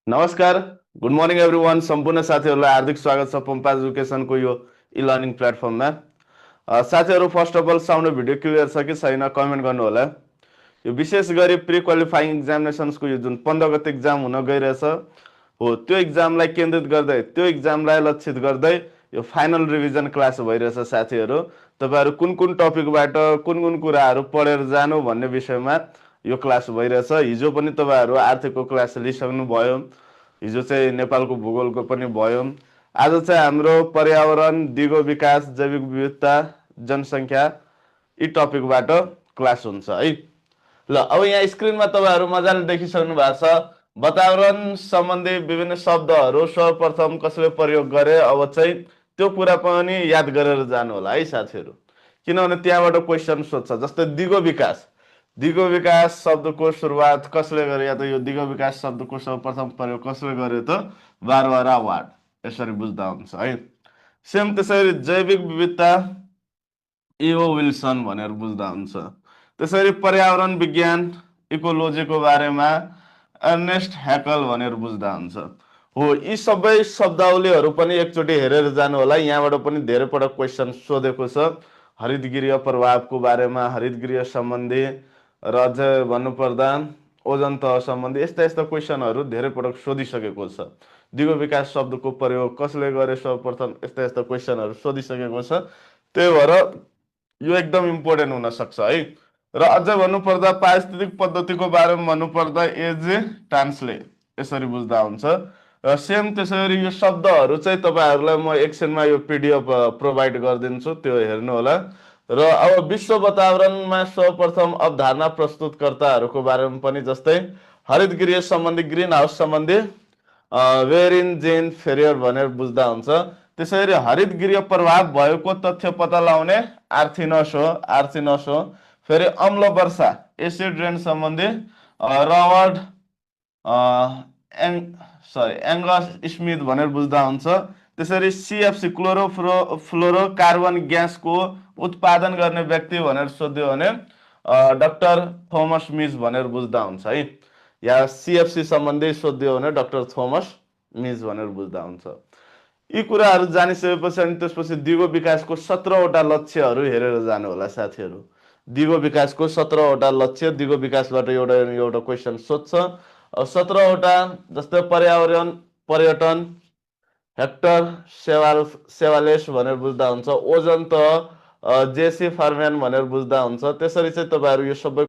नमस्कार, good morning everyone. सम्पूर्ण साथीहरूलाई हार्दिक स्वागत छ पम्पा एजुकेसनको यो इ लर्निङ प्लेटफर्ममा। साथीहरू, first of all sound video clear छ कि छैन कमेन्ट गर्नु होला। यो विशेष गरी प्री क्वालिफाइङ एक्जामिनेसन्सको यो जुन 15 गते एक्जाम हुन गइरहेछ हो, त्यो एक्जामलाई केन्द्रित गर्दै, त्यो एक्जामलाई लक्षित गर्दै यो फाइनल रिभिजन क्लास भइरहेछ साथीहरू। तपाईँहरू कुन कुन टपिकबाट कुन कुन कुराहरू पढेर जानु भन्ने विषयमा यो क्लास भइरहेछ। हिजो पनि तपाईँहरू आर्थिकको क्लास लिइसक्नु भयो, हिजो चाहिँ नेपालको भूगोलको पनि भयो। आज चाहिँ हाम्रो पर्यावरण, दिगो विकास, जैविक विविधता, जनसङ्ख्या यी टपिकबाट क्लास हुन्छ है। ल, अब यहाँ स्क्रिनमा तपाईँहरू मजाले देखिसक्नु भएको छ। वातावरण सम्बन्धी विभिन्न शब्दहरू सर्वप्रथम कसले प्रयोग गरे, अब चाहिँ त्यो कुरा पनि याद गरेर जानु होला है साथीहरू, किनभने त्यहाँबाट क्वेसन सोध्छ। जस्तै दिगो विकास, दिगो विकास शब्दको सुरुवात कसले गरे, या त यो दिगो विकास शब्दको सर्वप्रथम प्रयोग कसले गरे त बारबरा वार्ड, यसरी बुझ्दा हुन्छ है। सेम त्यसरी जैविक विविधता इओ विल्सन भनेर बुझ्दा हुन्छ। त्यसरी पर्यावरण विज्ञान इकोलोजीको बारेमा अर्नेस्ट हैकल भनेर बुझ्दा हुन्छ। हो, यी सबै शब्दावलीहरू पनि एकचोटि हेरेर जानु होला। यहाँबाट पनि धेरै पटक क्वेसन सोधेको छ हरितगृह प्रभावको बारेमा, हरितगृह सम्बन्धी, र अझै भन्नुपर्दा ओजन तह सम्बन्धी यस्ता यस्ता क्वेसनहरू धेरै पटक सोधिसकेको छ। दिगो विकास शब्दको प्रयोग कसले गरे सर्वप्रथम, यस्ता यस्ता क्वेसनहरू सोधिसकेको छ। त्यही भएर यो एकदम इम्पोर्टेन्ट हुन सक्छ है। र अझै भन्नुपर्दा पारिस्थितिक पद्धतिको बारेमा भन्नुपर्दा एजे टान्सले, यसरी बुझ्दा हुन्छ। र सेम त्यसरी यो शब्दहरू चाहिँ तपाईँहरूलाई म एकछिनमा यो पिडिएफ प्रोभाइड गरिदिन्छु, त्यो हेर्नु होला। र अब विश्व वातावरणमा सर्वप्रथम अवधारणा प्रस्तुतकर्ताहरूको बारेमा पनि, जस्तै हरितगृह सम्बन्धी, ग्रिन हाउस सम्बन्धी वेरिन जेन फेरियर भनेर बुझ्दा हुन्छ। त्यसरी हरितगृह प्रभाव भएको तथ्य पत्ता लगाउने आर्थिनस हो, आर्थिनस हो। फेरि अम्ल वर्षा एसिड रेन सम्बन्धी रबर्ट एङ्गस स्मिथ भनेर बुझ्दा हुन्छ। त्यसरी सिएफसी क्लोरो कार्बन ग्यासको उत्पादन गर्ने व्यक्ति भनेर सोध्यो भने डाक्टर थोमस मिज भनेर बुझ्दा हुन्छ है। या सिएफसी सम्बन्धी सोध्यो भने डाक्टर थोमस मिज भनेर बुझ्दा हुन्छ। यी कुराहरू जानिसकेपछि अनि त्यसपछि दिगो विकासको 17वटा लक्ष्यहरू हेरेर जानु होला साथीहरू। दिगो विकासको 17वटा लक्ष्य, दिगो विकासबाट एउटा एउटा क्वेसन सोध्छ। 17वटा जस्तै पर्यावरण, पर्यटन, हेक्टर सेवालेस भनेर बुझ्दा हुन्छ। ओजन त जेसी फर्म्यान भनेर बुझ्दा हुन्छ। त्यसरी चाहिँ तपाईँहरू यो सबै